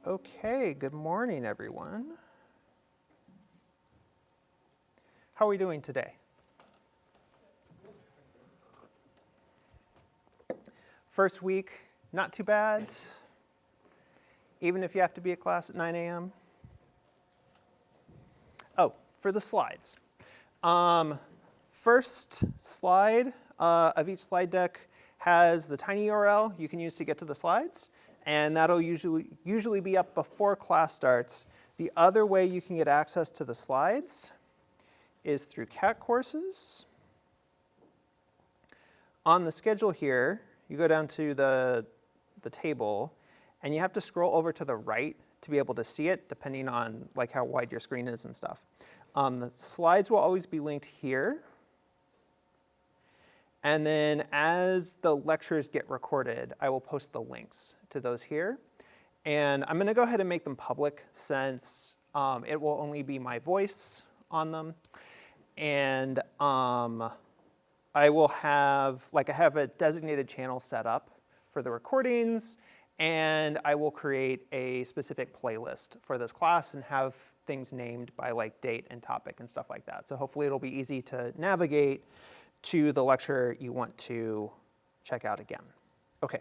Okay, good morning, everyone. How are we doing today? First week, not too bad, even if you have to be at class at 9 a.m. Oh, for the slides. First slide of each slide deck has the tiny URL you can use to get to the slides, and that'll usually be up before class starts. The other way you can get access to the slides is through CAT courses. On the schedule here, you go down to the table, and you have to scroll over to the right to be able to see it, depending on like how wide your screen is and stuff. The slides will always be linked here. And then as the lectures get recorded, I will post the links to those here. And I'm going to go ahead and make them public since it will only be my voice on them. And I will have, I have a designated channel set up for the recordings, and I will create a specific playlist for this class and have things named by like date and topic and stuff like that. So hopefully it'll be easy to navigate to the lecture you want to check out again. Okay.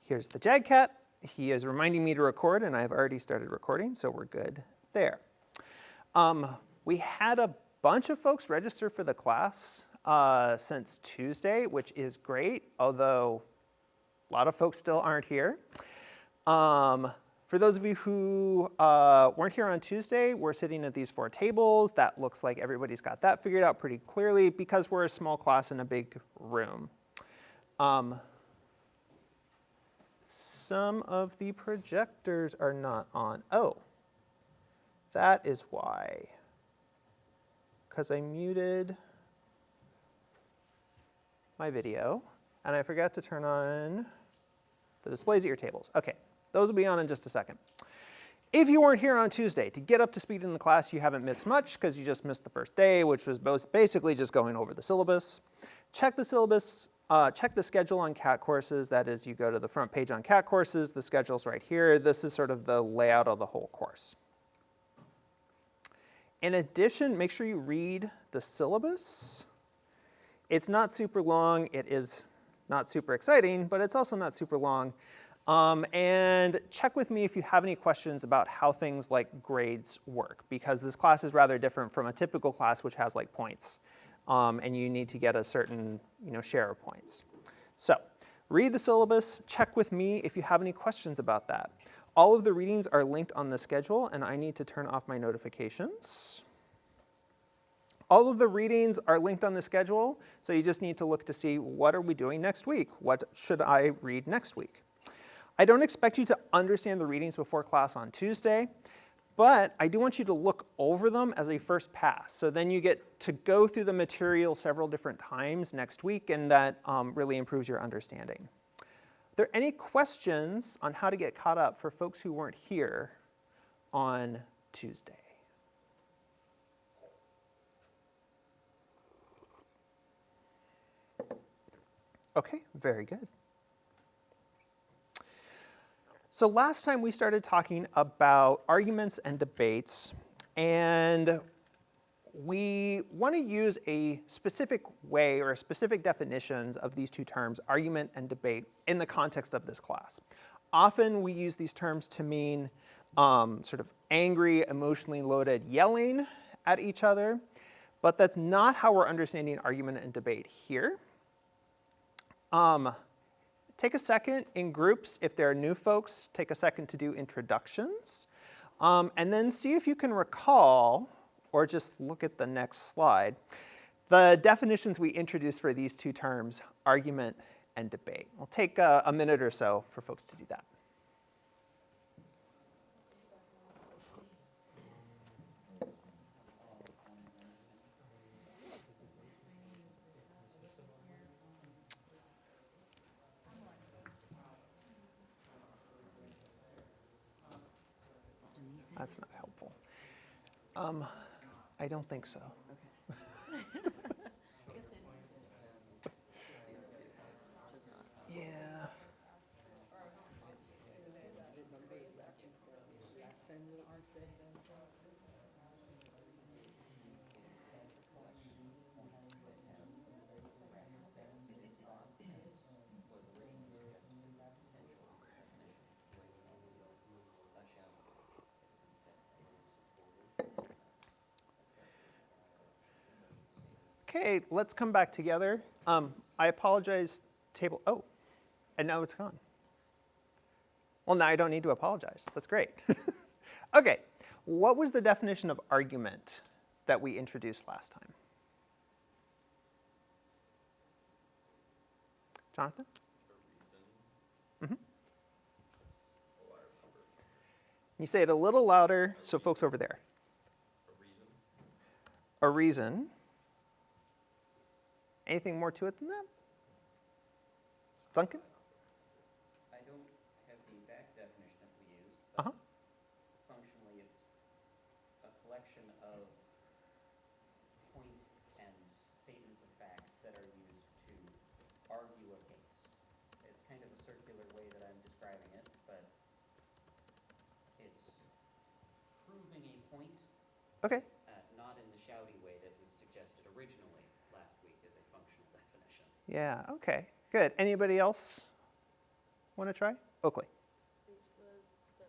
Here's the JAGCAT. He is reminding me to record, and I've already started recording, so we're good there. We had a bunch of folks register for the class since Tuesday, which is great, although a lot of folks still aren't here. For those of you who weren't here on Tuesday, we're sitting at these 4 tables. That looks like everybody's got that figured out pretty clearly because we're a small class in a big room. Some of the projectors are not on. Oh, that is why. Because I muted my video, and I forgot to turn on the displays at your tables. Okay, those will be on in just a second. If you weren't here on Tuesday, to get up to speed in the class, you haven't missed much because you just missed the first day, which was basically just going over the syllabus. Check the syllabus, check the schedule on CAT courses. That is, you go to the front page on CAT courses, the schedule's right here. This is sort of the layout of the whole course. In addition, make sure you read the syllabus. It's not super long. It is not super exciting, but it's also not super long. And check with me if you have any questions about how things like grades work, because this class is rather different from a typical class which has like points, and you need to get a certain share of points. So read the syllabus. Check with me if you have any questions about that. All of the readings are linked on the schedule, and I need to turn off my notifications. All of the readings are linked on the schedule, so you just need to look to see what are we doing next week? What should I read next week? I don't expect you to understand the readings before class on Tuesday, but I do want you to look over them as a first pass. So then you get to go through the material several different times next week, and that really improves your understanding. Are there any questions on how to get caught up for folks who weren't here on Tuesday? Okay, very good. So last time we started talking about arguments and debates, and we want to use a specific way or specific definitions of these two terms, argument and debate, in the context of this class. Often we use these terms to mean sort of angry, emotionally loaded yelling at each other, but that's not how we're understanding argument and debate here. Take a second in groups, if there are new folks, take a second to do introductions, and then see if you can recall, or just look at the next slide, the definitions we introduced for these two terms, argument and debate. We'll take a minute or so for folks to do that. That's not helpful. I don't think so. Yeah. Okay, let's come back together. I apologize, table, oh, and now it's gone. Well, now I don't need to apologize. That's great. Okay, what was the definition of argument that we introduced last time? Jonathan? A reason. That's a lot of number. Can you say it a little louder so folks over there? A reason. A reason. Anything more to it than that? Duncan? I don't have the exact definition that we used, but functionally it's a collection of points and statements of fact that are used to argue a case. It's kind of a circular way that I'm describing it, but it's proving a point, Okay. not in the shouty way that was suggested originally last week as a functional definition. Yeah, okay, good. Anybody else want to try? Oakley. Which was the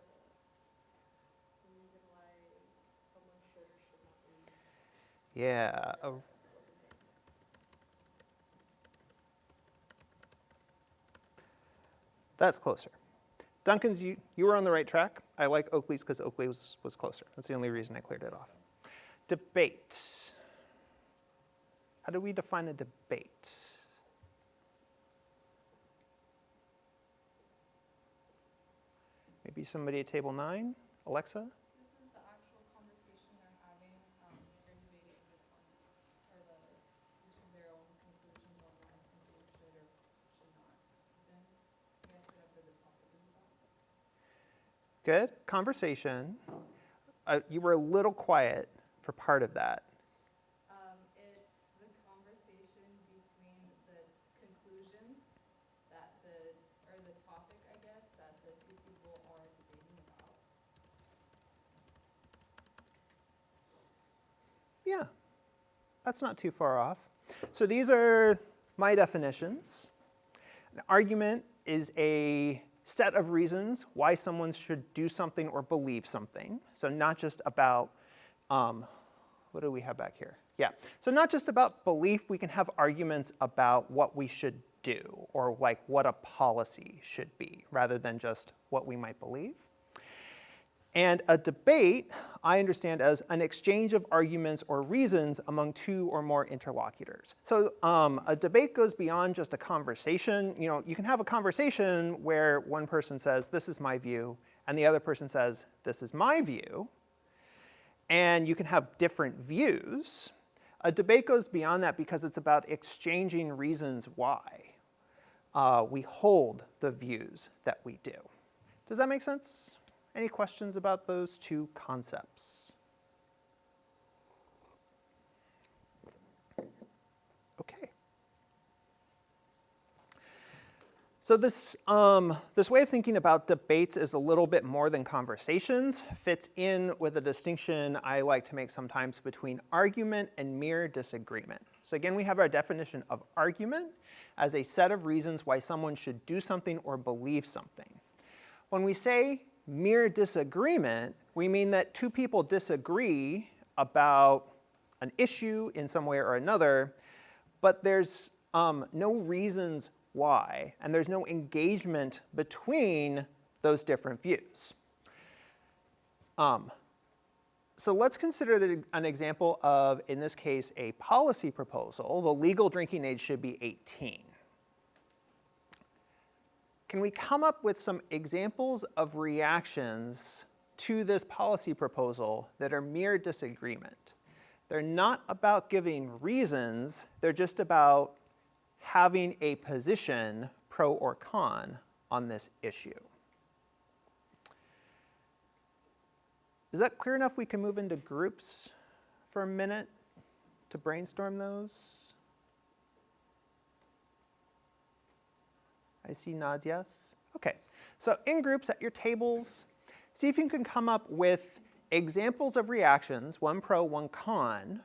reason why someone should or should not be. Yeah. That's closer. Duncan's, you were on the right track. I like Oakley's because Oakley was closer. That's the only reason I cleared it off. Debate. How do we define a debate? Maybe somebody at table 9? Alexa? This is the actual conversation they're having. They're debating the points or each of their own conclusions on why something should or should not happen. I guess whatever the topic is about. Good. Conversation. You were a little quiet for part of that. It's the conversation between the conclusions that the topic, I guess, that the two people are debating about. Yeah, that's not too far off. So these are my definitions. An argument is a set of reasons why someone should do something or believe something. So not just about, what do we have back here? Yeah, so not just about belief, we can have arguments about what we should do or like what a policy should be rather than just what we might believe. And a debate, I understand as an exchange of arguments or reasons among two or more interlocutors. So a debate goes beyond just a conversation. You know, you can have a conversation where one person says, this is my view, and the other person says, this is my view. And you can have different views. A debate goes beyond that because it's about exchanging reasons why we hold the views that we do. Does that make sense? Any questions about those two concepts? Okay. So this way of thinking about debates is a little bit more than conversations, fits in with a distinction I like to make sometimes between argument and mere disagreement. So again, we have our definition of argument as a set of reasons why someone should do something or believe something. When we say mere disagreement, we mean that two people disagree about an issue in some way or another, but there's no reasons why, and there's no engagement between those different views. So let's consider an example of, in this case, a policy proposal. The legal drinking age should be 18. Can we come up with some examples of reactions to this policy proposal that are mere disagreement? They're not about giving reasons, they're just about having a position, pro or con, on this issue. Is that clear enough we can move into groups for a minute to brainstorm those? I see nods, yes. Okay, so in groups at your tables, see if you can come up with examples of reactions, one pro, one con,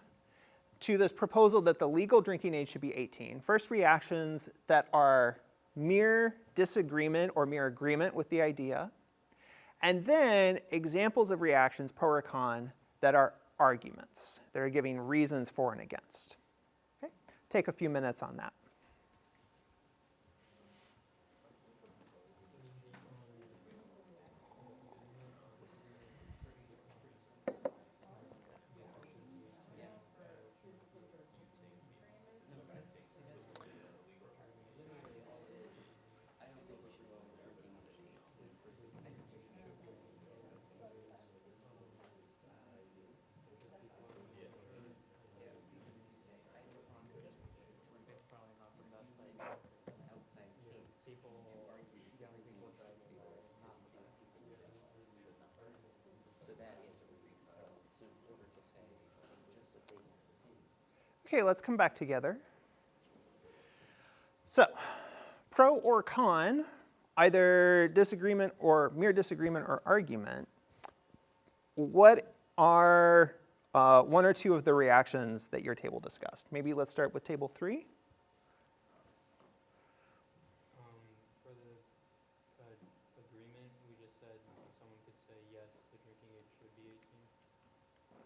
to this proposal that the legal drinking age should be 18. First, reactions that are mere disagreement or mere agreement with the idea. And then examples of reactions, pro or con, that are arguments, that are giving reasons for and against. Okay? take a few minutes on that. I don't think we should lower the drinking age to 18. I think we should. Yeah, because if you say either conduct should drink, it's probably not the best idea. An outside case, people argue drinking age should be lower to 18, people should not. So that is a reason, in order to say just a statement of opinion. Okay, let's come back together. So, pro or con, either disagreement or mere disagreement or argument, what are one or two of the reactions that your table discussed? Maybe let's start with table 3. For the agreement, we just said someone could say, yes, the drinking age should be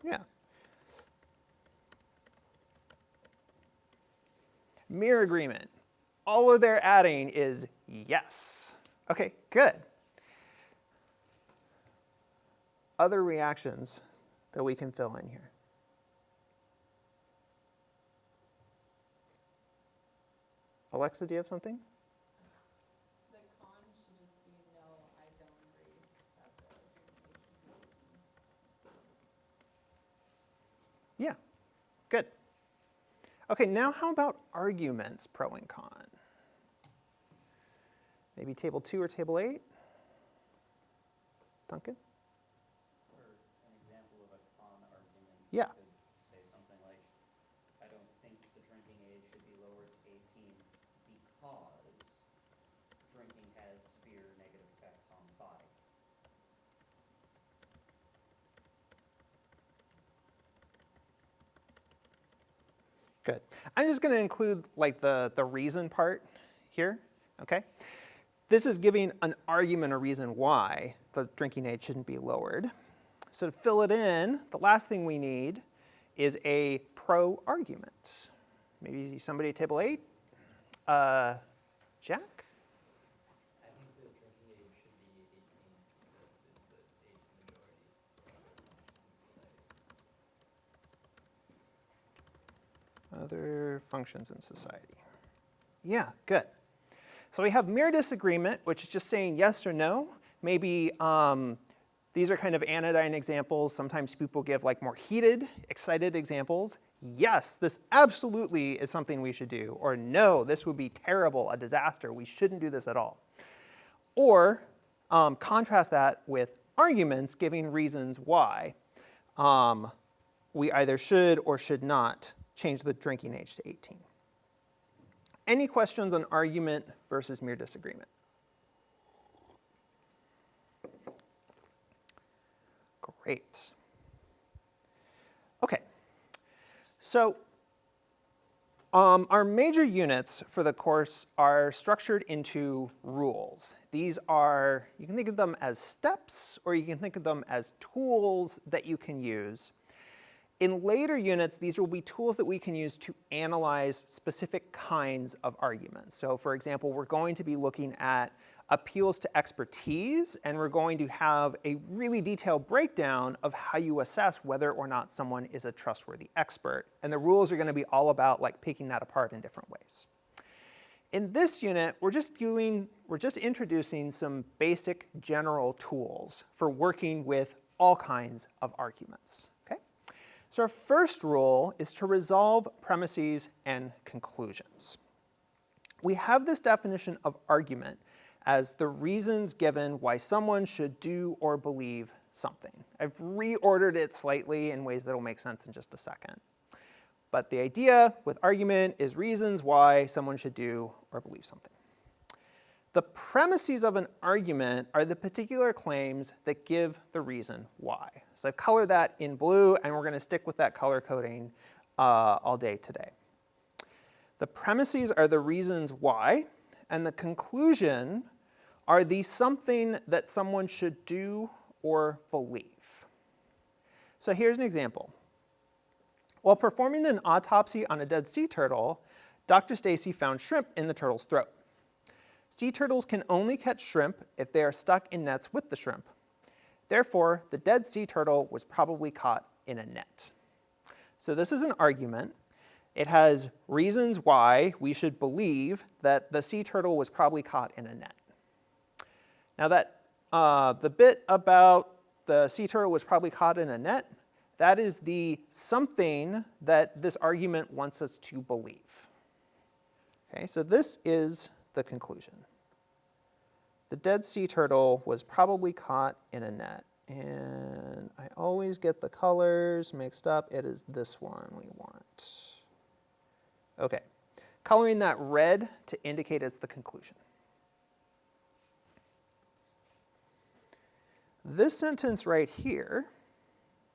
18. Yeah. Mere agreement. All of their adding is yes. Okay, good. Other reactions that we can fill in here. Alexa, do you have something? The con should just be no, I don't agree that the drinking age should be 18. Yeah, good. Okay, now how about arguments, pro and con? Maybe table 2 or table 8? Duncan? For an example of a con argument, Yeah. you could say something like, I don't think the drinking age should be lowered to 18 because drinking has severe negative effects on the body. Good. I'm just going to include like the reason part here, okay? This is giving an argument or reason why the drinking age shouldn't be lowered. So to fill it in, the last thing we need is a pro argument. Maybe somebody at table 8? Jack? I think the drinking age should be 18 because it's the age majority in society. Other functions in society. Yeah, good. So we have mere disagreement, which is just saying yes or no. Maybe these are kind of anodyne examples. Sometimes people give like more heated, excited examples. Yes, this absolutely is something we should do. Or no, this would be terrible, a disaster. We shouldn't do this at all. Or contrast that with arguments giving reasons why we either should or should not change the drinking age to 18. Any questions on argument versus mere disagreement? Great. Okay, so our major units for the course are structured into rules. These are, you can think of them as steps, or you can think of them as tools that you can use. In later units, these will be tools that we can use to analyze specific kinds of arguments. So for example, we're going to be looking at appeals to expertise, and we're going to have a really detailed breakdown of how you assess whether or not someone is a trustworthy expert. And the rules are going to be all about like picking that apart in different ways. In this unit, we're just introducing some basic general tools for working with all kinds of arguments. So our first rule is to resolve premises and conclusions. We have this definition of argument as the reasons given why someone should do or believe something. I've reordered it slightly in ways that will make sense in just a second. But the idea with argument is reasons why someone should do or believe something. The premises of an argument are the particular claims that give the reason why. So I've colored that in blue, and we're going to stick with that color coding all day today. The premises are the reasons why, and the conclusion are the something that someone should do or believe. So here's an example. While performing an autopsy on a dead sea turtle, Dr. Stacy found shrimp in the turtle's throat. Sea turtles can only catch shrimp if they are stuck in nets with the shrimp. Therefore, the dead sea turtle was probably caught in a net. So this is an argument. It has reasons why we should believe that the sea turtle was probably caught in a net. Now that the bit about the sea turtle was probably caught in a net, that is the something that this argument wants us to believe. Okay, so this is the conclusion. The dead sea turtle was probably caught in a net. And I always get the colors mixed up. It is this one we want. Okay, coloring that red to indicate it's the conclusion. This sentence right here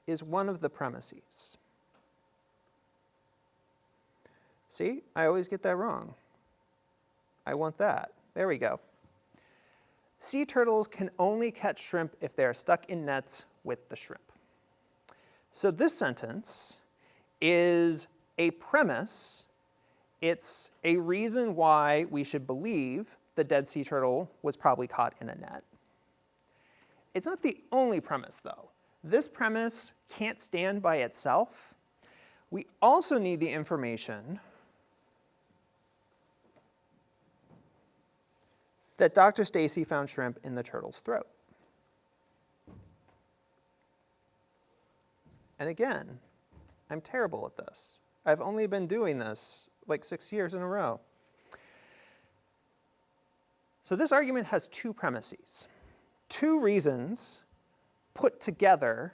is one of the premises. See, I always get that wrong. I want that. There we go. Sea turtles can only catch shrimp if they are stuck in nets with the shrimp. So this sentence is a premise. It's a reason why we should believe the dead sea turtle was probably caught in a net. It's not the only premise, though. This premise can't stand by itself. We also need the information that Dr. Stacy found shrimp in the turtle's throat. And again, I'm terrible at this. I've only been doing this like 6 years in a row. So this argument has two premises, two reasons put together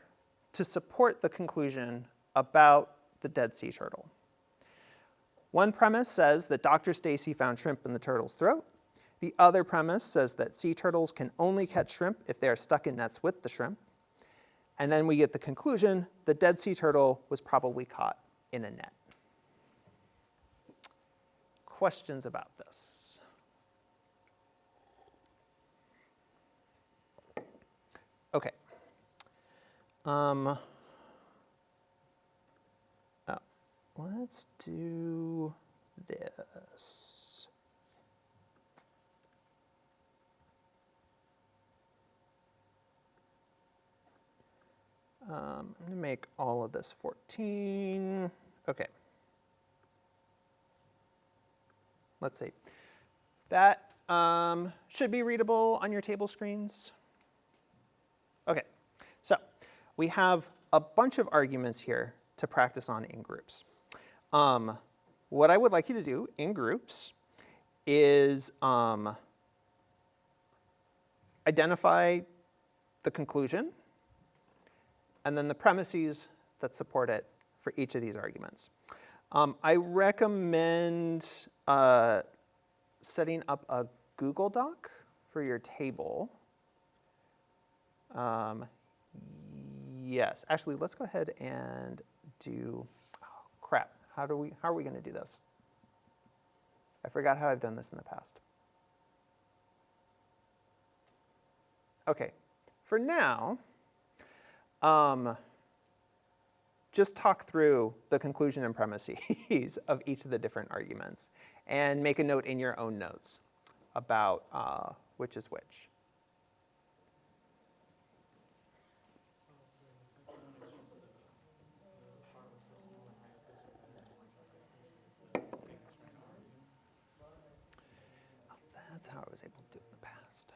to support the conclusion about the dead sea turtle. One premise says that Dr. Stacy found shrimp in the turtle's throat. The other premise says that sea turtles can only catch shrimp if they are stuck in nets with the shrimp. And then we get the conclusion, the dead sea turtle was probably caught in a net. Questions about this? Okay. Let's do this. I'm going to make all of this 14. Okay. Let's see. That should be readable on your table screens. Okay, so we have a bunch of arguments here to practice on in groups. What I would like you to do in groups is identify the conclusion and then the premises that support it for each of these arguments. I recommend setting up a Google Doc for your table. Yes, actually, let's go ahead and do, oh, crap, how are we going to do this? I forgot how I've done this in the past. Okay, for now, just talk through the conclusion and premises of each of the different arguments and make a note in your own notes about which is which. That's how I was able to do it in the past.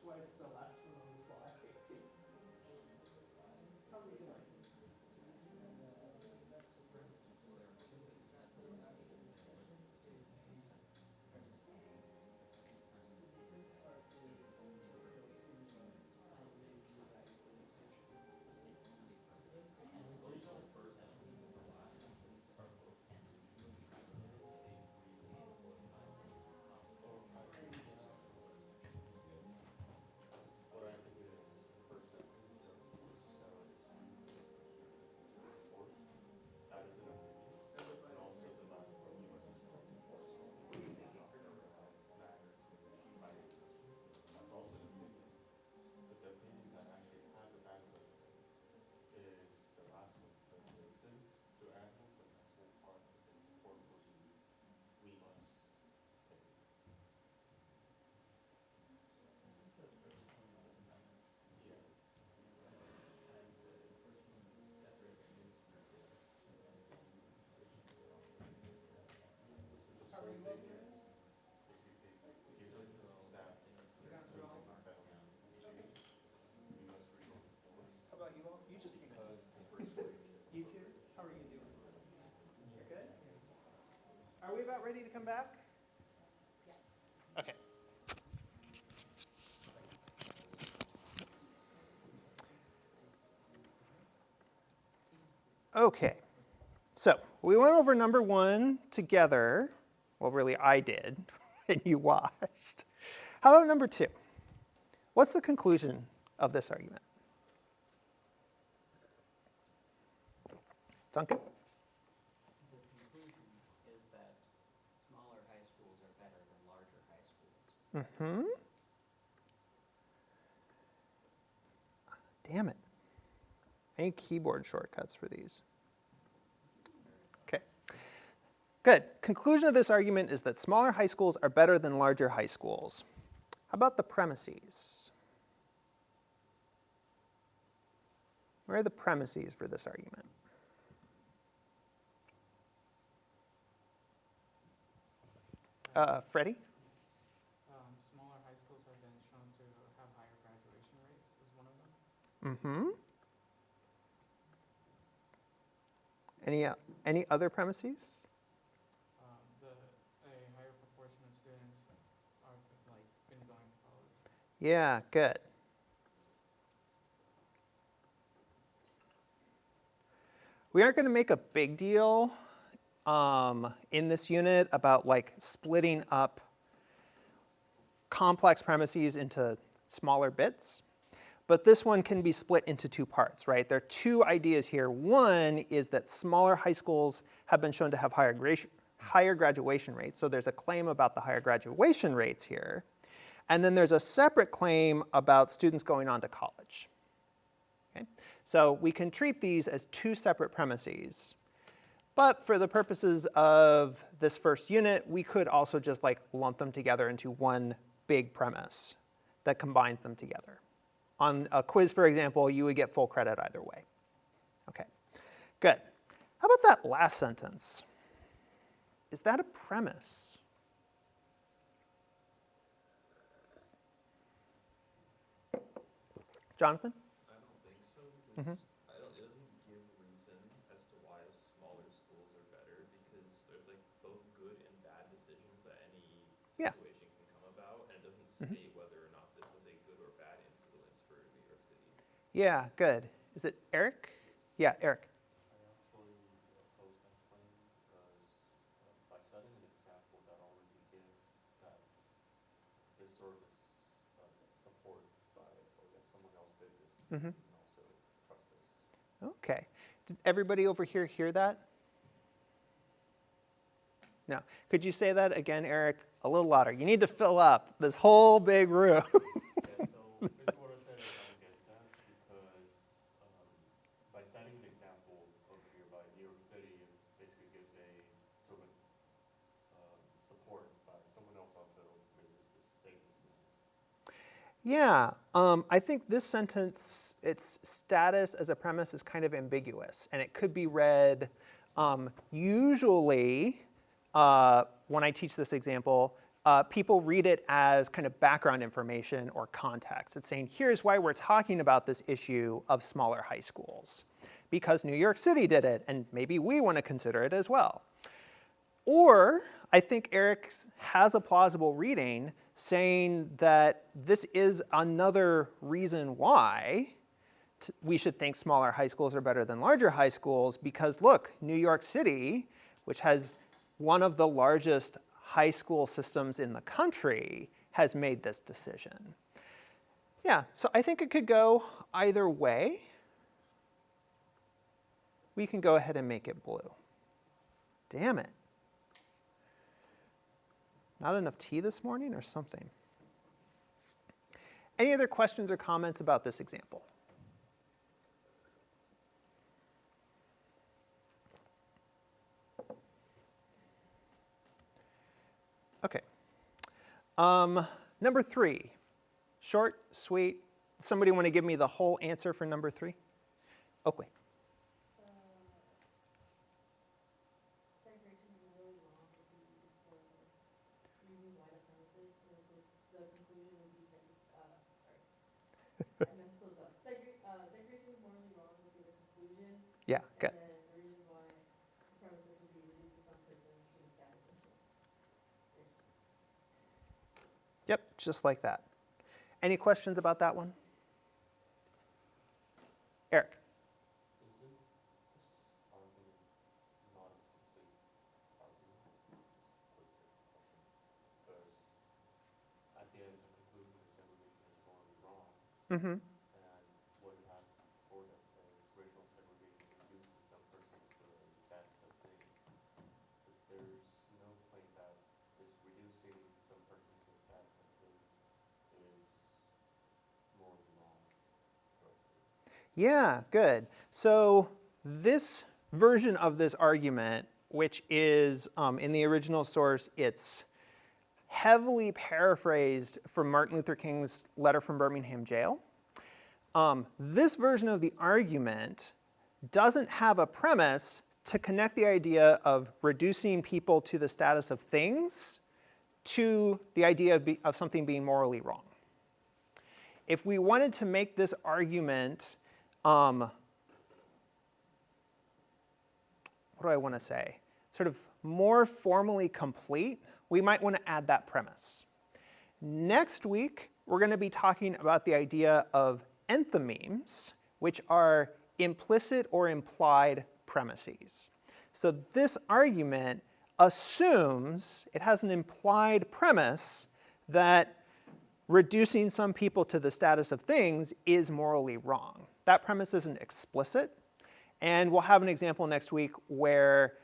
why it's the last one on the slide. How are we doing? What I think is the first sentence of the force, force, that is an opinion, and also the last part, we must force matters to by exception. That's also an opinion, but the opinion that actually has a backup is the last one, the since to animals and that whole part is a support for you, we must pay. Yeah. So the sole thing is basically given that there's something else to, we must resort to force How about you all? You just came in. because the persuasion. You too? How are you doing? You're good? Are we about ready to come back? Okay. Okay. So we went over number one together. Well, really, I did, and you watched. How about number two? What's the conclusion of this argument? Duncan? The conclusion is that smaller high schools are better than larger high schools. Mm-hmm. Damn it. I need keyboard shortcuts for these. Okay. Good. Conclusion of this argument is that smaller high schools are better than larger high schools. How about the premises? Where are the premises for this argument? Freddie? Smaller high schools have been shown to have higher graduation rates is one of them. Mm-hmm. Any other premises? A higher proportion of students are been going to college. Yeah, good. We aren't going to make a big deal in this unit about splitting up complex premises into smaller bits. But this one can be split into two parts, right? There are two ideas here. One is that smaller high schools have been shown to have higher graduation rates. So there's a claim about the higher graduation rates here. And then there's a separate claim about students going on to college. Okay? So we can treat these as two separate premises. But for the purposes of this first unit, we could also just lump them together into one big premise that combines them together. On a quiz, for example, you would get full credit either way. Okay, good. How about that last sentence? Is that a premise? Jonathan? I don't think so, Mhm. because it doesn't give reason as to why smaller schools are better, because there's both good and bad decisions that any Yeah. situation can come about, and it doesn't Mhm. state whether or not this was a good or bad influence for New York City. Yeah, good. Is it Eric? Yeah, Eric. I actually oppose that claim because by setting an example that already gives that this sort of support by, that someone else did this, Mhm. you can also trust this. Okay. Did everybody over here hear that? No. Could you say that again, Eric? A little louder. You need to fill up this whole big room. Yeah, so basically what I said is I don't get that because by setting an example over here by New York City, it basically gives a sort of support by someone else also made this same decision. Yeah, I think this sentence, its status as a premise is kind of ambiguous, and it could be read usually when I teach this example, people read it as kind of background information or context. It's saying, here's why we're talking about this issue of smaller high schools. Because New York City did it, and maybe we want to consider it as well. Or I think Eric has a plausible reading saying that this is another reason why we should think smaller high schools are better than larger high schools, because look, New York City, which has one of the largest high school systems in the country, has made this decision. Yeah, so I think it could go either way. We can go ahead and make it blue. Damn it. Not enough tea this morning or something? Any other questions or comments about this example? Okay. Number 3, short, sweet. Somebody want to give me the whole answer for number 3? Oakley. Segregation is really long would be for reasons why the premises, the conclusion would be, I messed those up. Segregation is morally wrong would be the conclusion. Yeah, good. And then the reason why the premises would be reduced to some persons to the status of things. Yep, just like that. Any questions about that one? Eric. Isn't this argument not a complete argument? Because at the end, the conclusion is segregation is morally wrong, Mm-hmm. and what it has for them is racial segregation reduces some persons to the status of things. But there's no claim that this reducing some persons to the status of things is morally wrong. Yeah, good. So this version of this argument, which is in the original source, it's heavily paraphrased from Martin Luther King's letter from Birmingham jail. This version of the argument doesn't have a premise to connect the idea of reducing people to the status of things to the idea of something being morally wrong. If we wanted to make this argument, what do I want to say, sort of more formally complete, we might want to add that premise. Next week, we're going to be talking about the idea of enthymemes, which are implicit or implied premises. So this argument assumes it has an implied premise that reducing some people to the status of things is morally wrong. That premise isn't explicit, and we'll have an example next week where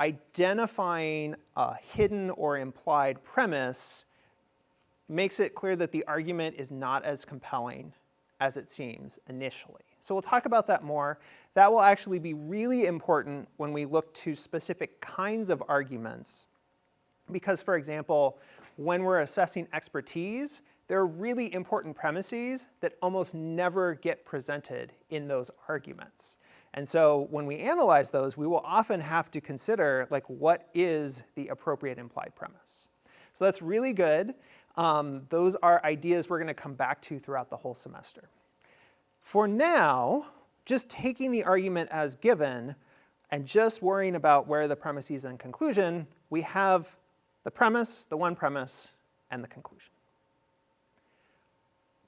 identifying a hidden or implied premise makes it clear that the argument is not as compelling as it seems initially. So we'll talk about that more. That will actually be really important when we look to specific kinds of arguments, because, for example, when we're assessing expertise, there are really important premises that almost never get presented in those arguments. And so when we analyze those, we will often have to consider, like, what is the appropriate implied premise? So that's really good. Those are ideas we're going to come back to throughout the whole semester. For now, just taking the argument as given and just worrying about where the premise is in conclusion, we have the premise, the one premise, and the conclusion.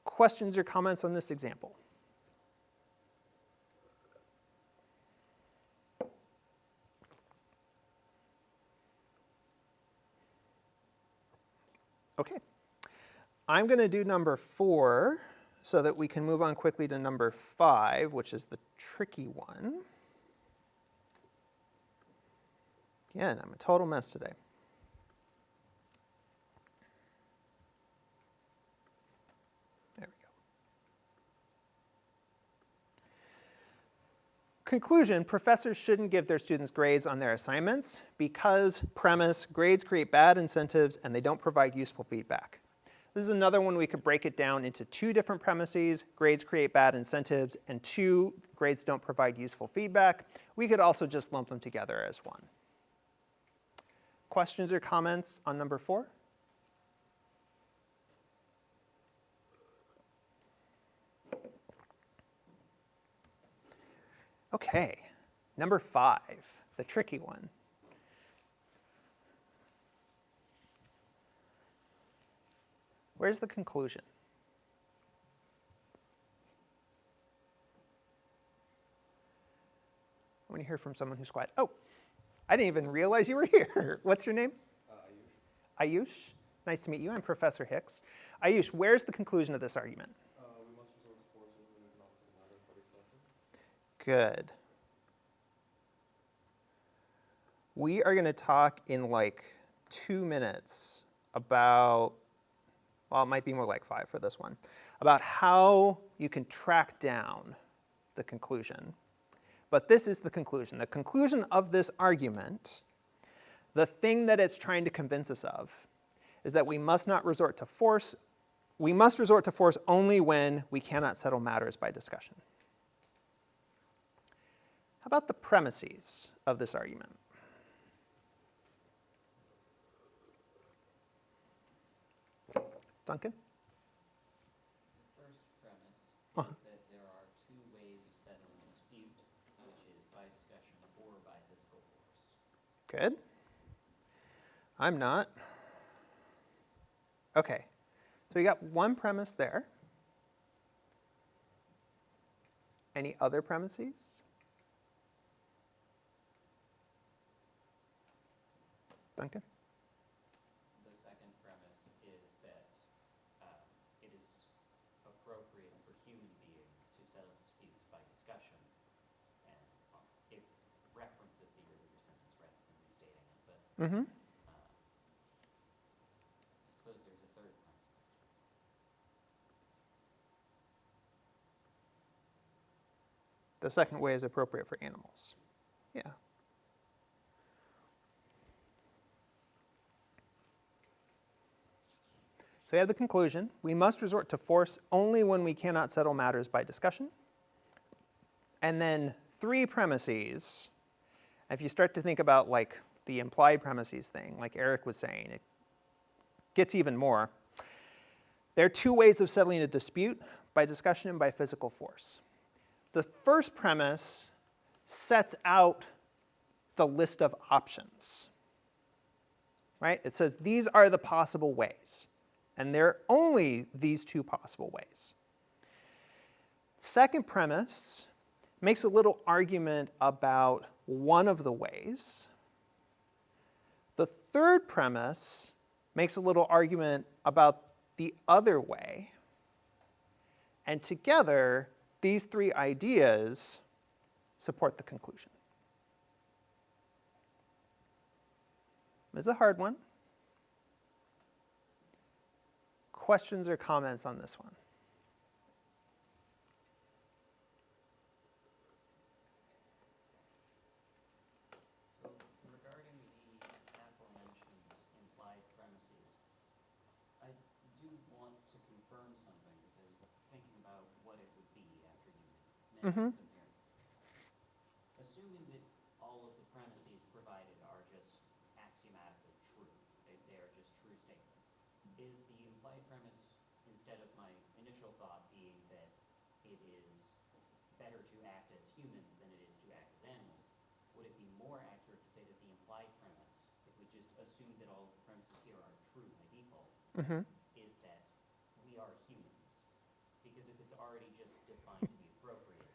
Questions or comments on this example? Okay. I'm going to do number 4 so that we can move on quickly to number 5, which is the tricky one. Again, I'm a total mess today. There we go. Conclusion, professors shouldn't give their students grades on their assignments because, premise, grades create bad incentives and they don't provide useful feedback. This is another one we could break it down into 2 different premises, grades create bad incentives, and 2, grades don't provide useful feedback. We could also just lump them together as one. Questions or comments on number 4? Okay, number 5, the tricky one. Where's the conclusion? I want to hear from someone who's quiet. Oh, I didn't even realize you were here. What's your name? Ayush. Nice to meet you. I'm Professor Hicks. Ayush, where's the conclusion of this argument? We must resort to force when we cannot settle matters by discussion. Good. We are going to talk in like 2 minutes about, well, it might be more like 5 for this one, about how you can track down the conclusion. But this is the conclusion. The conclusion of this argument, the thing that it's trying to convince us of, is that we must not resort to force. We must resort to force only when we cannot settle matters by discussion. How about the premises of this argument? Duncan? The first premise Uh-huh. is that there are 2 ways of settling a dispute, which is by discussion or by physical force. Good. I'm not. Okay, so we got one premise there. Any other premises? Duncan? The second premise is that it is appropriate for human beings to settle disputes by discussion. And it references the earlier sentence rather than restating it, but Mm-hmm. I suppose there's a third premise. The second way is appropriate for animals. Yeah. So we have the conclusion. We must resort to force only when we cannot settle matters by discussion. And then 3 premises. If you start to think about like the implied premises thing, like Eric was saying, it gets even more. There are 2 ways of settling a dispute, by discussion and by physical force. The first premise sets out the list of options, right? It says these are the possible ways, and there are only these 2 possible ways. Second premise makes a little argument about one of the ways. The third premise makes a little argument about the other way. And together, these 3 ideas support the conclusion. This is a hard one. Questions or comments on this one? So regarding the aforementioned implied premises, I do want to confirm something because I was thinking about what it would be after you mentioned them here. Assuming that all of the premises provided are just axiomatically true, they are just true statements, is the implied premise, instead of my initial thought being that it is better to act as humans than it is to act as animals, would it be more accurate to say that the implied premise, if we just assume that all of the premises here are true by default, is that we are humans? Because if it's already just defined to be appropriate,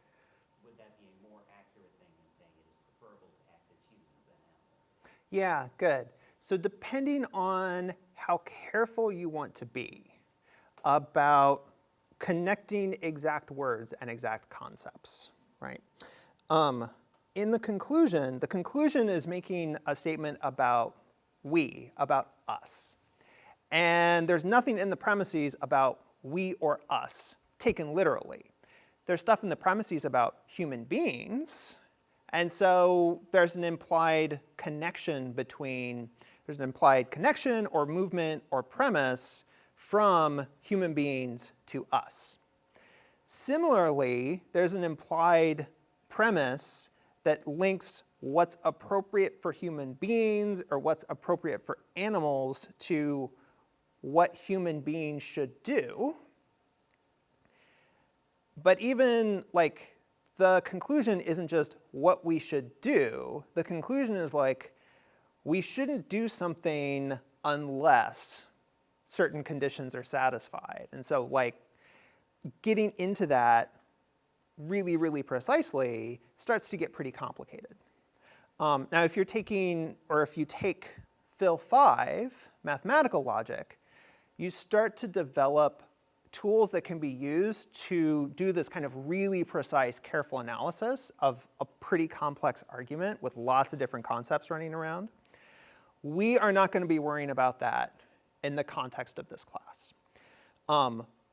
would that be a more accurate thing than saying it is preferable to act as humans than animals? Yeah, good. So depending on how careful you want to be about connecting exact words and exact concepts, right? In the conclusion is making a statement about we, about us. And there's nothing in the premises about we or us, taken literally. There's stuff in the premises about human beings, and so there's an implied connection or movement or premise from human beings to us. Similarly, there's an implied premise that links what's appropriate for human beings or what's appropriate for animals to what human beings should do. But even like the conclusion isn't just what we should do. The conclusion is like, we shouldn't do something unless certain conditions are satisfied. And so like getting into that really, really precisely starts to get pretty complicated. Now, if you're taking, or if you take Phil 5, mathematical logic, you start to develop tools that can be used to do this kind of really precise, careful analysis of a pretty complex argument with lots of different concepts running around. We are not going to be worrying about that in the context of this class.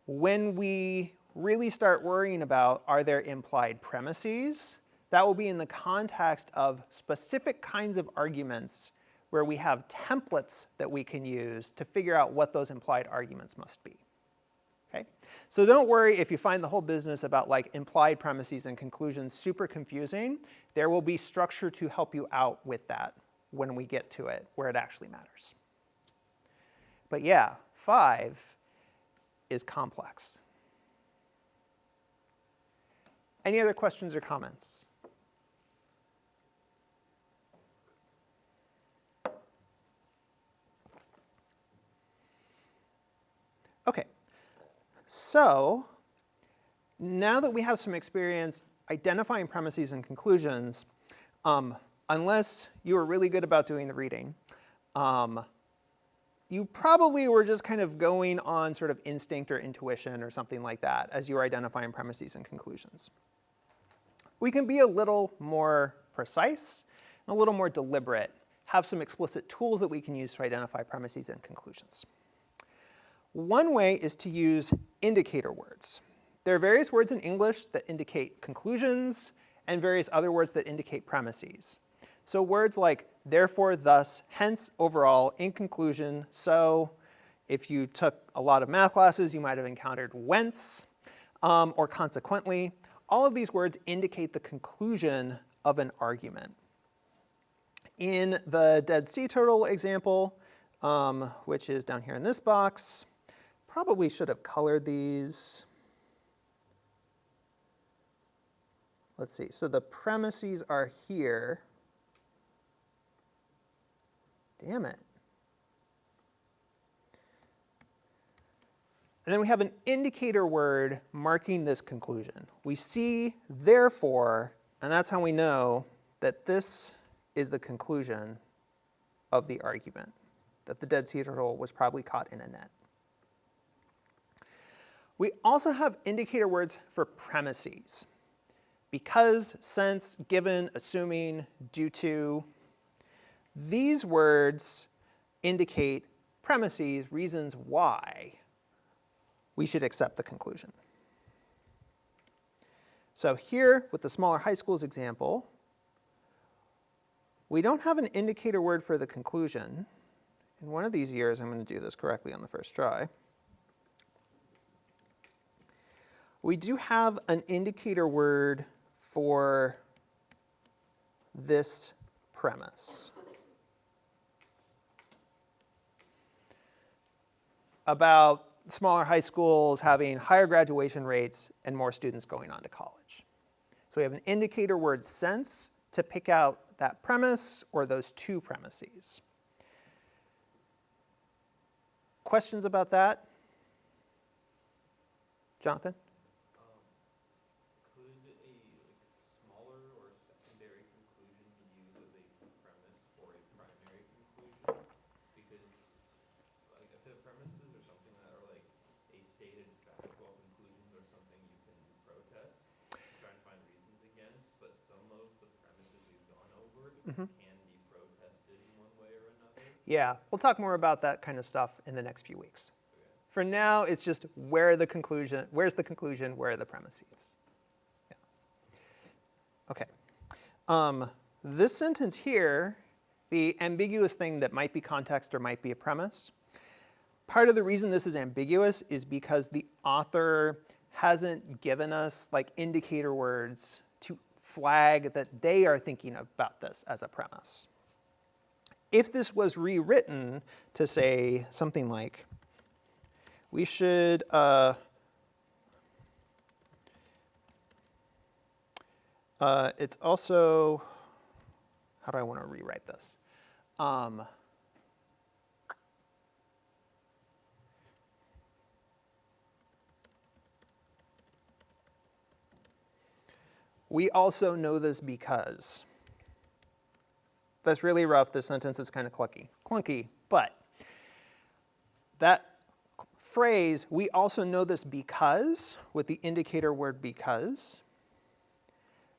When we really start worrying about, are there implied premises, that will be in the context of specific kinds of arguments where we have templates that we can use to figure out what those implied arguments must be. Okay? So don't worry if you find the whole business about like implied premises and conclusions super confusing. There will be structure to help you out with that when we get to it, where it actually matters. But yeah, 5 is complex. Any other questions or comments? Okay, so now that we have some experience identifying premises and conclusions, unless you were really good about doing the reading, you probably were just kind of going on sort of instinct or intuition or something like that as you were identifying premises and conclusions. We can be a little more precise and a little more deliberate, have some explicit tools that we can use to identify premises and conclusions. One way is to use indicator words. There are various words in English that indicate conclusions and various other words that indicate premises. So words like therefore, thus, hence, overall, in conclusion, so. If you took a lot of math classes, you might have encountered whence, or consequently. All of these words indicate the conclusion of an argument. In the dead sea turtle example, which is down here in this box, probably should have colored these. Let's see, so the premises are here. Damn it. And then we have an indicator word marking this conclusion. We see therefore, and that's how we know that this is the conclusion of the argument, that the dead sea turtle was probably caught in a net. We also have indicator words for premises. Because, since, given, assuming, due to. These words indicate premises, reasons why we should accept the conclusion. So here, with the smaller high schools example, we don't have an indicator word for the conclusion. In one of these years, I'm going to do this correctly on the first try. We do have an indicator word for this premise about smaller high schools having higher graduation rates and more students going on to college. So we have an indicator word since to pick out that premise or those two premises. Questions about that? Jonathan? Could a smaller or secondary conclusion be used as a premise for a primary conclusion? Because like if the premises are something that are like a stated fact, while conclusions are something you can protest, try and find reasons against, but some of the premises we've gone over can be protested in one way or another. Yeah, we'll talk more about that kind of stuff in the next few weeks. For now, it's just where's the conclusion, where are the premises? Yeah. Okay. This sentence here, the ambiguous thing that might be context or might be a premise, part of the reason this is ambiguous is because the author hasn't given us like indicator words to flag that they are thinking about this as a premise. If this was rewritten to say something like, we should It's also, how do I want to rewrite this? We also know this because. That's really rough. This sentence is kind of clunky, but that phrase, we also know this because, with the indicator word because,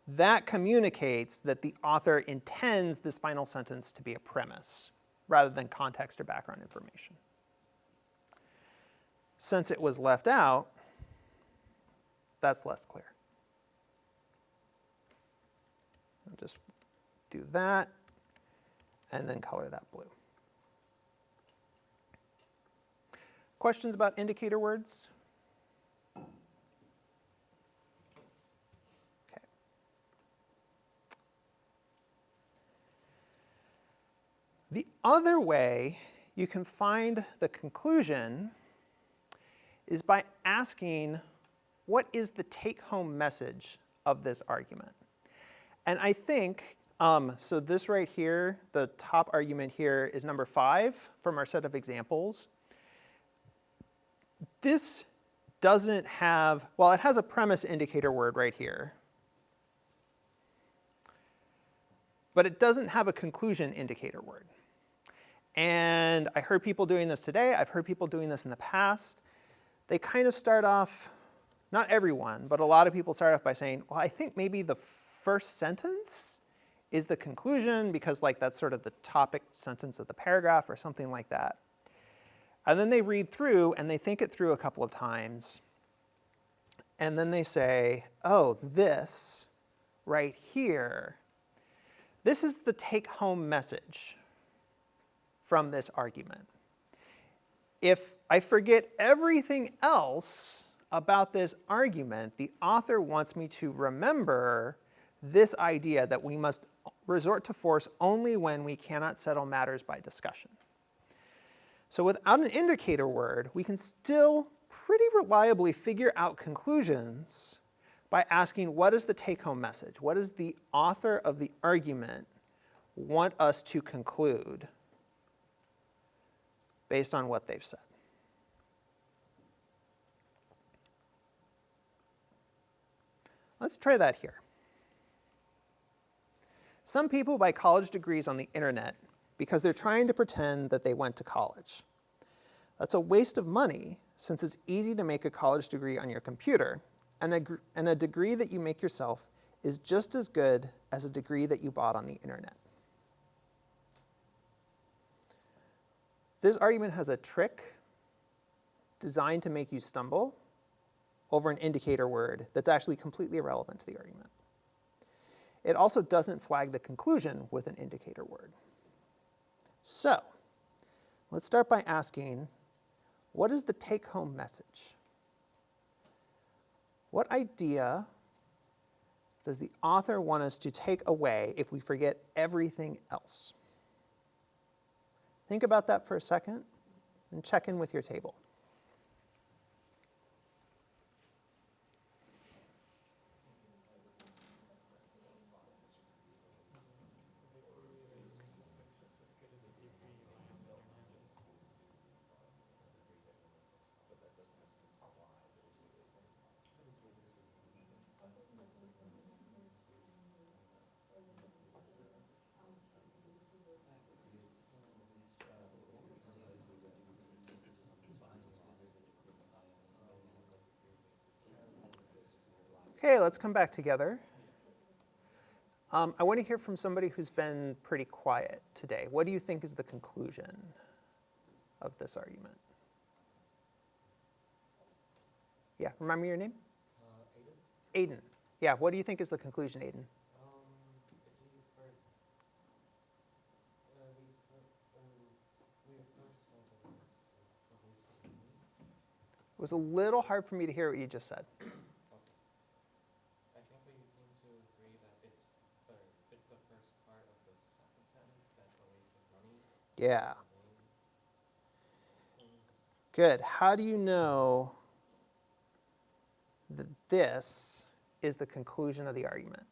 that communicates that the author intends this final sentence to be a premise rather than context or background information. Since it was left out, that's less clear. I'll just do that and then color that blue. Questions about indicator words? Okay. The other way you can find the conclusion is by asking, what is the take-home message of this argument? And I think, so this right here, the top argument here is number 5 from our set of examples. This doesn't have, well, it has a premise indicator word right here, but it doesn't have a conclusion indicator word. And I heard people doing this today. I've heard people doing this in the past. They kind of start off, not everyone, but a lot of people start off by saying, well, I think maybe the first sentence is the conclusion because like that's sort of the topic sentence of the paragraph or something like that. And then they read through and they think it through a couple of times. And then they say, oh, this right here, this is the take-home message from this argument. If I forget everything else about this argument, the author wants me to remember this idea that we must resort to force only when we cannot settle matters by discussion. So without an indicator word, we can still pretty reliably figure out conclusions by asking, what is the take-home message? What does the author of the argument want us to conclude based on what they've said? Let's try that here. Some people buy college degrees on the internet because they're trying to pretend that they went to college. That's a waste of money since it's easy to make a college degree on your computer, and a degree that you make yourself is just as good as a degree that you bought on the internet. This argument has a trick designed to make you stumble over an indicator word that's actually completely irrelevant to the argument. It also doesn't flag the conclusion with an indicator word. So, let's start by asking, what is the take-home message? What idea does the author want us to take away if we forget everything else? Think about that for a second and check in with your table. Okay, let's come back together. I want to hear from somebody who's been pretty quiet today. What do you think is the conclusion of this argument? Yeah, remind me your name? Aiden. Aiden. Yeah, what do you think is the conclusion, Aiden? It was a little hard for me to hear what you just said. I think we seem to agree that it's the first part of the second sentence that's a waste of money. Yeah. Good. How do you know that this is the conclusion of the argument?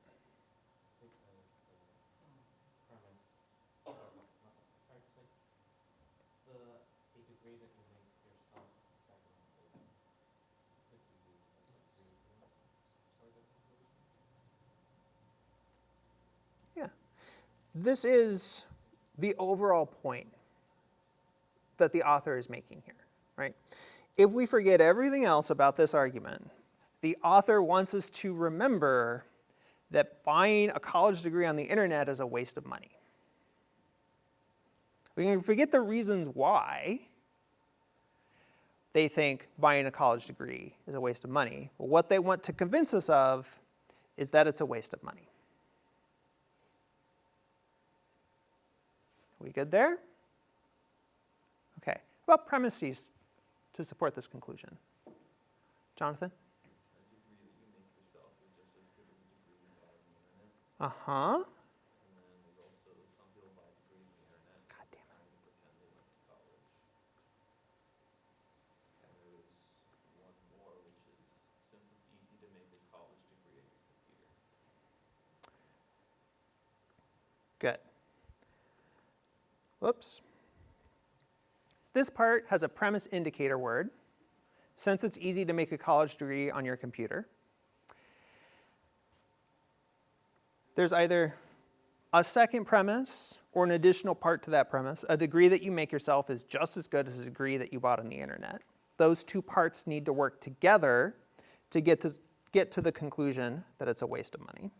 this is the overall point that the author is making here, right? If we forget everything else about this argument, the author wants us to remember that buying a college degree on the internet is a waste of money. We can forget the reasons why they think buying a college degree is a waste of money. But what they want to convince us of is that it's a waste of money. We good there? Okay. What about premises to support this conclusion? Jonathan? A degree that you make yourself is just as good as a degree you buy on the internet. Uh-huh. And then there's also some people buy degrees on the internet God damn it. trying to pretend they went to college. And there's one more, which is since it's easy to make a college degree on your computer. Good. Whoops. This part has a premise indicator word, since it's easy to make a college degree on your computer. There's either a second premise or an additional part to that premise. A degree that you make yourself is just as good as a degree that you bought on the internet. Those two parts need to work together to get to the conclusion that it's a waste of money.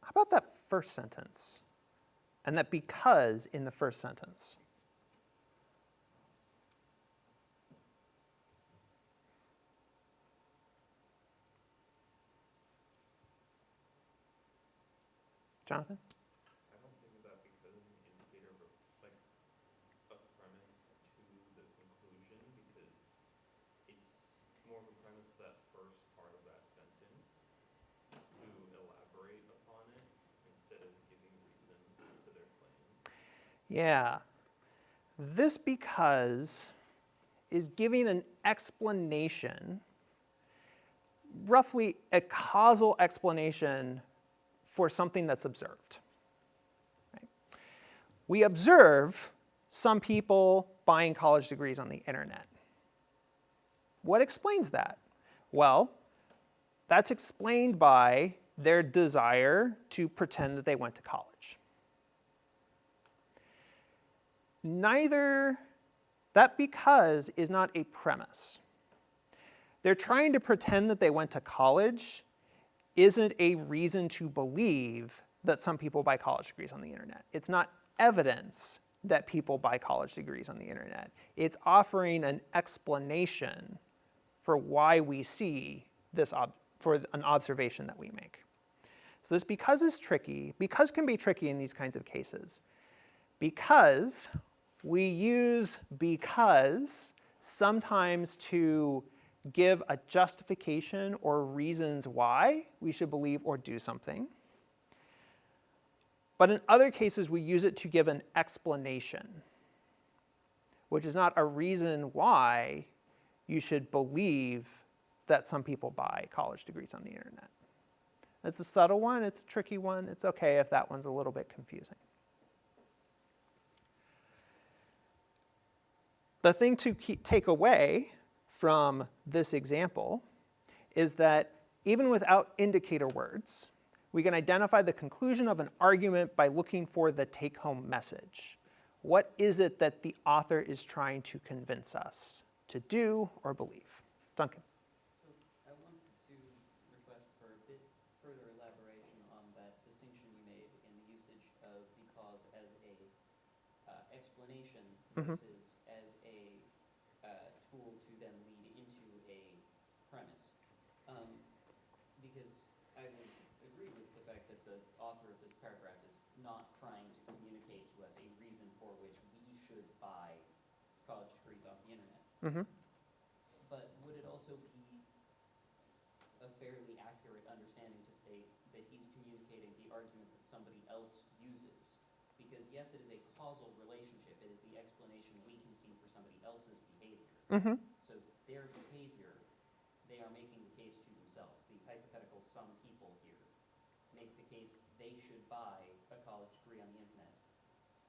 How about that first sentence? And that because in the first sentence. Jonathan? I don't think of that because as an indicator of like a premise to the conclusion, because it's more of a premise to that first part of that sentence to elaborate upon it instead of giving reason to their claim. Yeah. This because is giving an explanation, roughly a causal explanation for something that's observed. Right? We observe some people buying college degrees on the internet. What explains that? Well, that's explained by their desire to pretend that they went to college. That because is not a premise. They're trying to pretend that they went to college isn't a reason to believe that some people buy college degrees on the internet. It's not evidence that people buy college degrees on the internet. It's offering an explanation for why we see this, for an observation that we make. So this because is tricky. Because can be tricky in these kinds of cases. Because we use because sometimes to give a justification or reasons why we should believe or do something. But in other cases, we use it to give an explanation, which is not a reason why you should believe that some people buy college degrees on the internet. It's a subtle one, it's a tricky one. It's okay if that one's a little bit confusing. The thing to take away from this example is that even without indicator words, we can identify the conclusion of an argument by looking for the take-home message. What is it that the author is trying to convince us to do or believe? Duncan. So I wanted to request for a bit further elaboration on that distinction you made in the usage of because as a explanation versus as a tool to then lead into a premise. Because I would agree with the fact that the author of this paragraph is not trying to communicate to us a reason for which we should buy college degrees off the internet. Mm-hmm. But would it also be a fairly accurate understanding to state that he's communicating the argument that somebody else uses? Because yes, it is a causal relationship. It is the explanation we can see for somebody else's behavior. Mm-hmm. So their behavior, they are making the case to themselves. The hypothetical some people here make the case they should buy a college degree on the internet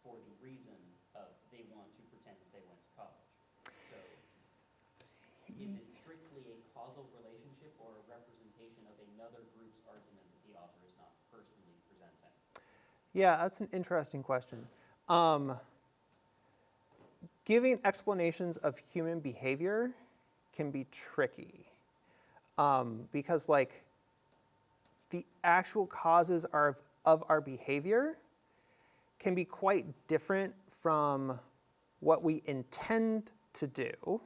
for the reason of they want to pretend that they went to college. So is it strictly a causal relationship or a representation of another group's argument that the author is not personally Yeah, that's an interesting question. Giving explanations of human behavior can be tricky because, like, the actual causes of our behavior can be quite different from what we intend to do.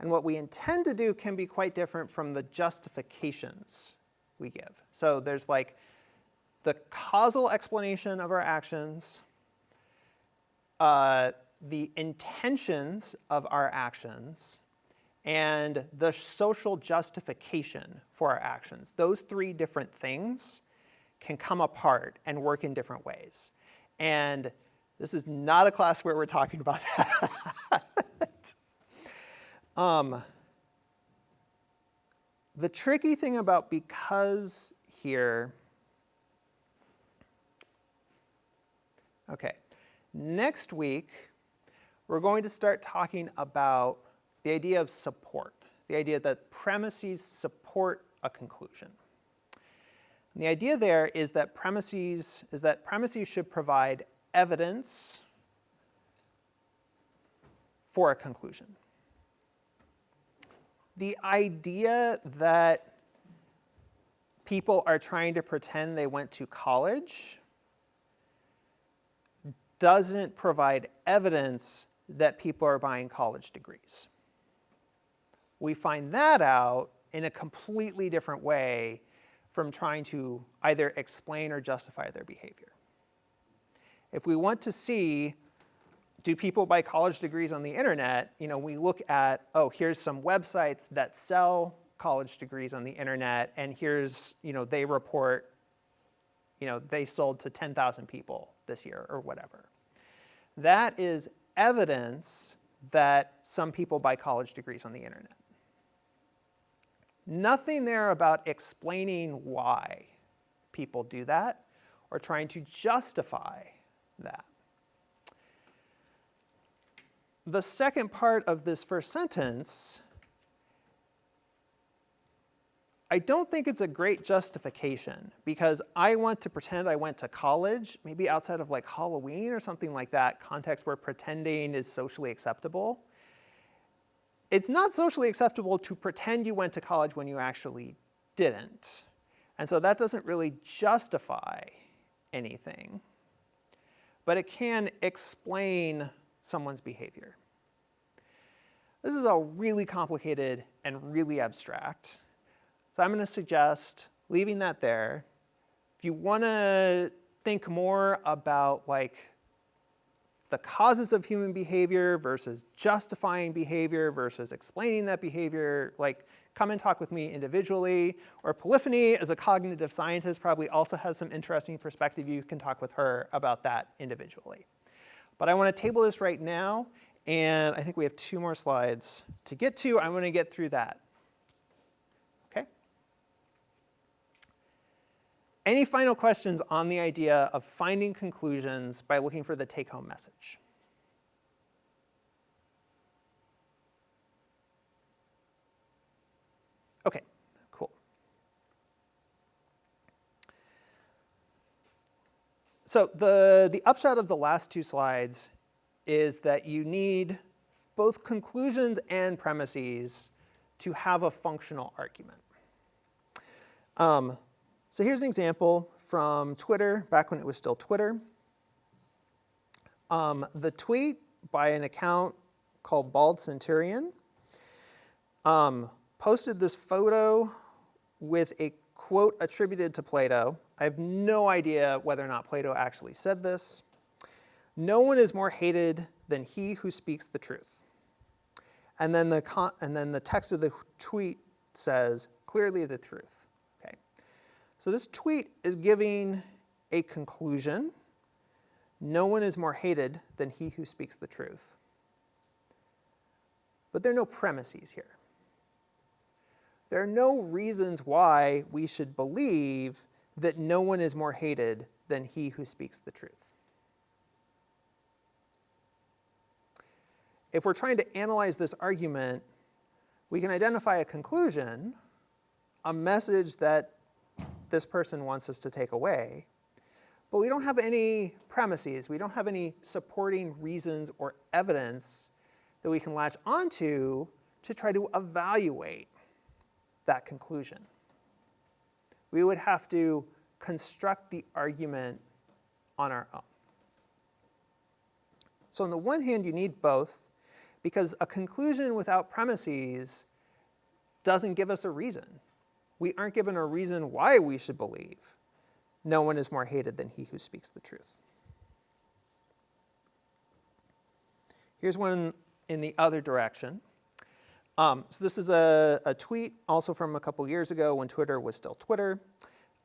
And what we intend to do can be quite different from the justifications we give. So there's like the causal explanation of our actions, the intentions of our actions, and the social justification for our actions. Those three different things can come apart and work in different ways. And this is not a class where we're talking about that. The tricky thing about because here, okay, next week, we're going to start talking about the idea of support, the idea that premises support a conclusion. And the idea there is that premises should provide evidence for a conclusion. The idea that people are trying to pretend they went to college doesn't provide evidence that people are buying college degrees. We find that out in a completely different way from trying to either explain or justify their behavior. If we want to see, do people buy college degrees on the internet, we look at, oh, here's some websites that sell college degrees on the internet, and here's, they report, they sold to 10,000 people this year or whatever. That is evidence that some people buy college degrees on the internet. Nothing there about explaining why people do that or trying to justify that. The second part of this first sentence, I don't think it's a great justification because I want to pretend I went to college, maybe outside of like Halloween or something like that, context where pretending is socially acceptable. It's not socially acceptable to pretend you went to college when you actually didn't. And so that doesn't really justify anything, but it can explain someone's behavior. This is all really complicated and really abstract. So I'm going to suggest leaving that there. If you want to think more about like the causes of human behavior versus justifying behavior versus explaining that behavior, like come and talk with me individually. Or Polyphony, as a cognitive scientist, probably also has some interesting perspective. You can talk with her about that individually. But I want to table this right now, and I think we have 2 more slides to get to. I'm going to get through that. Okay? Any final questions on the idea of finding conclusions by looking for the take-home message? Okay, cool. So the upshot of the last 2 slides is that you need both conclusions and premises to have a functional argument. So here's an example from Twitter, back when it was still Twitter. The tweet by an account called Bald Centurion posted this photo with a quote attributed to Plato. I have no idea whether or not Plato actually said this. No one is more hated than he who speaks the truth. And then the text of the tweet says, clearly the truth. Okay. So this tweet is giving a conclusion. No one is more hated than he who speaks the truth. But there are no premises here. There are no reasons why we should believe that no one is more hated than he who speaks the truth. If we're trying to analyze this argument, we can identify a conclusion, a message that this person wants us to take away, but we don't have any premises. We don't have any supporting reasons or evidence that we can latch onto to try to evaluate that conclusion. We would have to construct the argument on our own. So on the one hand, you need both, because a conclusion without premises doesn't give us a reason. We aren't given a reason why we should believe no one is more hated than he who speaks the truth. Here's one in the other direction. So this is a tweet also from a couple years ago when Twitter was still Twitter,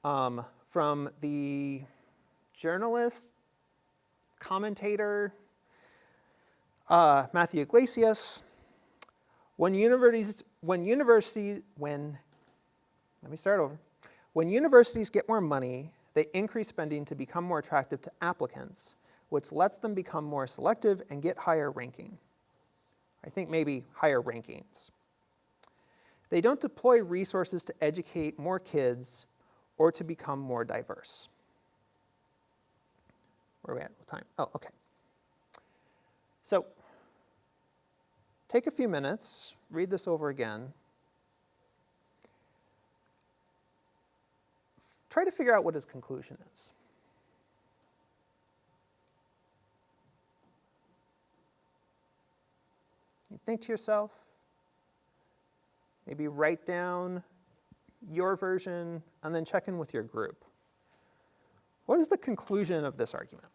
from the journalist, commentator, Matthew Iglesias. When universities get more money, they increase spending to become more attractive to applicants, which lets them become more selective and get higher ranking. I think maybe higher rankings. They don't deploy resources to educate more kids or to become more diverse. Where are we at with time? Oh, okay. So take a few minutes, read this over again. Try to figure out what his conclusion is. You think to yourself, maybe write down your version and then check in with your group. What is the conclusion of this argument?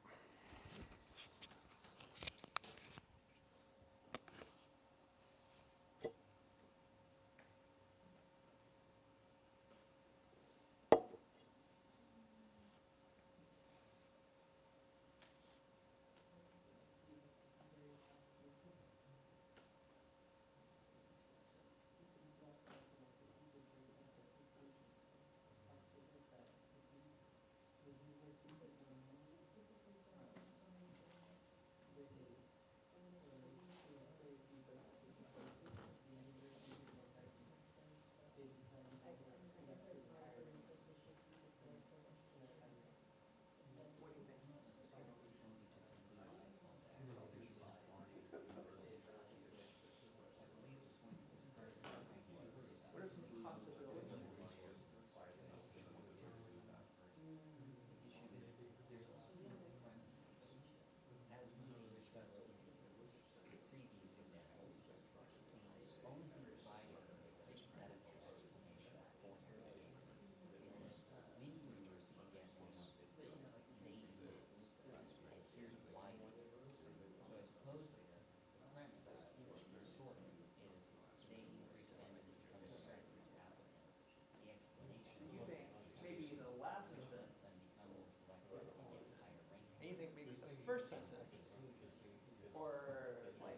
What are some possibilities? You think maybe the last sentence, and you think maybe the first sentence, or like,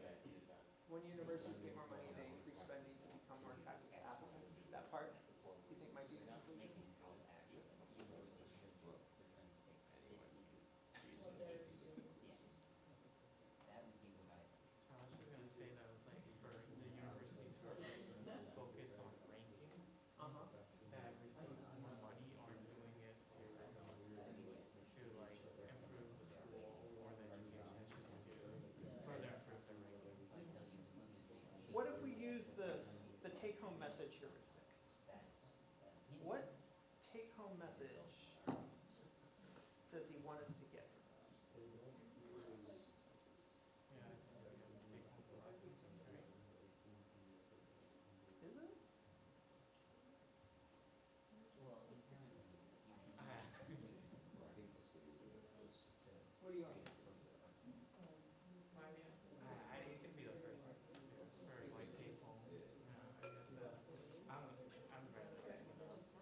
when universities get more money, they increase spending to become more attractive to applicants. That part, you think might be the conclusion? I was just gonna say that was like for the universities who are like focused on ranking, that receive more money are doing it to like improve the school or the education. It's just to further improve their ranking. What if we use the take-home message heuristic? What take-home message does he want us to get from this? Yeah, I think take home lessons, right? Is it? What do you want to see? I mean, it can be the first sentence too, or like take home. I guess I'm barely liking this too.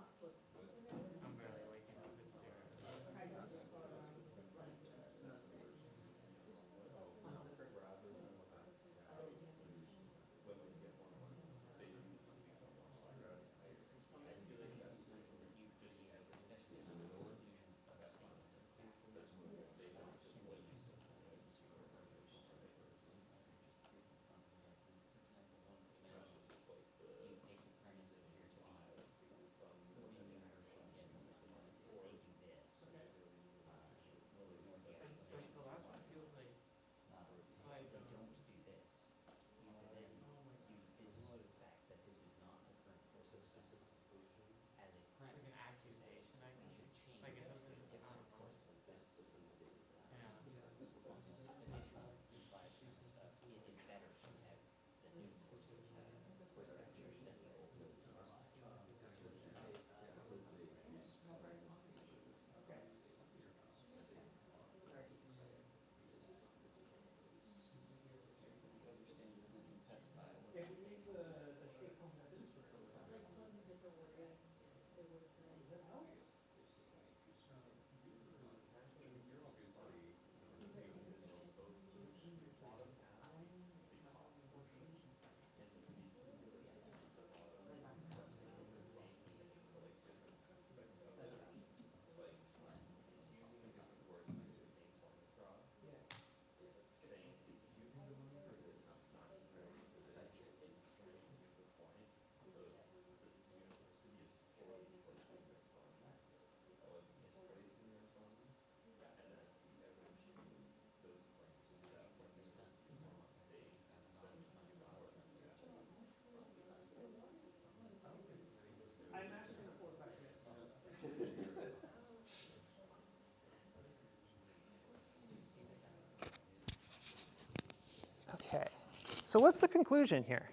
So what's the conclusion here?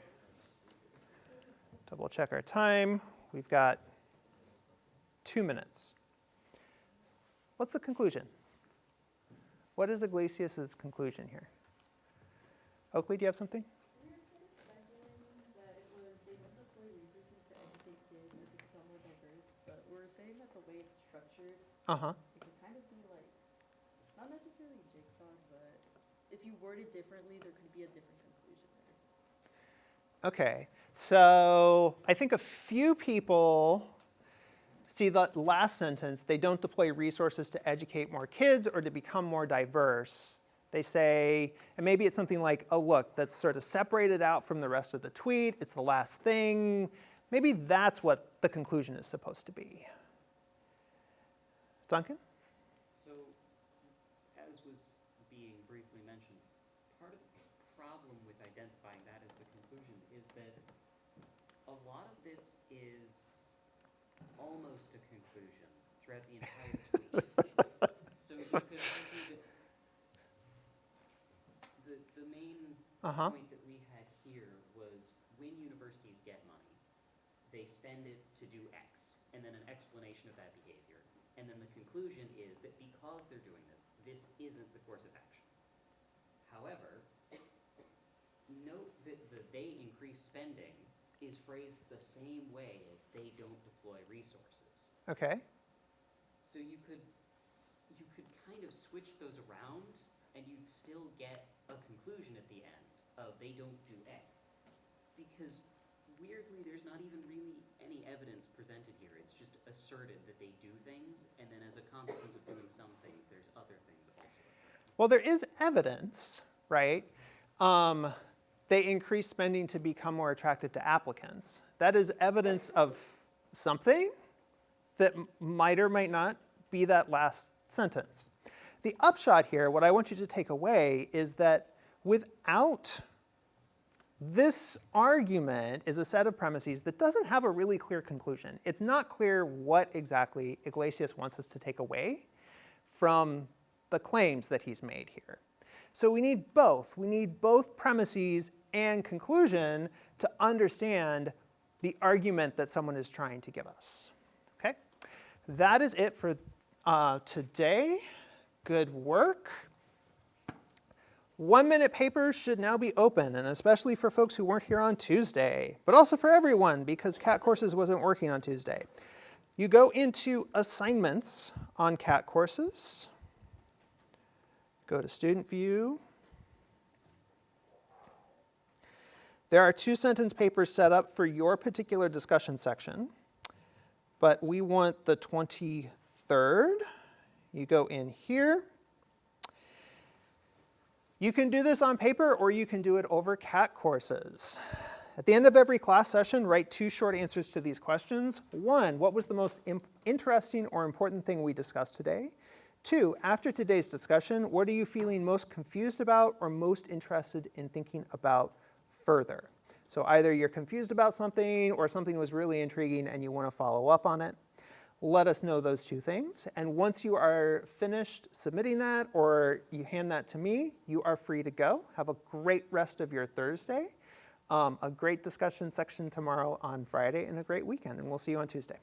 Double check our time. We've got 2 minutes. What's the conclusion? What is Iglesias' conclusion here? Oakley, do you have something? We were kind of speculating that it was they want to deploy resources to educate kids or to become more diverse, but we're saying that the way it's structured, Uh-huh. it could kind of be like, not necessarily jigsaw, but if you word it differently, there could be a different conclusion there. Okay, so I think a few people see the last sentence, they don't deploy resources to educate more kids or to become more diverse. They say, and maybe it's something like, oh look, that's sort of separated out from the rest of the tweet, it's the last thing. Maybe that's what the conclusion is supposed to be. Duncan? So, as was being briefly mentioned, part of the problem with identifying that as the conclusion is that a lot of this is almost a conclusion throughout the entire tweet. So you could argue that the main Uh-huh. point that we had here was when universities get money, they spend it to do X, and then an explanation of that behavior. And then the conclusion is that because they're doing this, this isn't the course of action. However, note that the they increase spending is phrased the same way as they don't deploy resources. Okay. So you could kind of switch those around and you'd still get a conclusion at the end of they don't do X. Because weirdly, there's not even really any evidence presented here. It's just asserted that they do things, and then as a consequence of doing some things, there's other things also. Well, there is evidence, right? They increase spending to become more attractive to applicants. That is evidence of something that might or might not be that last sentence. The upshot here, what I want you to take away, is that without this argument is a set of premises that doesn't have a really clear conclusion. It's not clear what exactly Iglesias wants us to take away from the claims that he's made here. So we need both. We need both premises and conclusion to understand the argument that someone is trying to give us. Okay? That is it for today. Good work. 1-minute papers should now be open, and especially for folks who weren't here on Tuesday, but also for everyone because CAT Courses wasn't working on Tuesday. You go into assignments on CAT Courses, go to Student View. There are 2 sentence papers set up for your particular discussion section, but we want the 23rd. You go in here. You can do this on paper or you can do it over CAT Courses. At the end of every class session, write 2 short answers to these questions. 1, what was the most interesting or important thing we discussed today? 2, after today's discussion, what are you feeling most confused about or most interested in thinking about further? So either you're confused about something or something was really intriguing and you want to follow up on it. Let us know those 2 things. And once you are finished submitting that or you hand that to me, you are free to go. Have a great rest of your Thursday, a great discussion section tomorrow on Friday, and a great weekend. And we'll see you on Tuesday.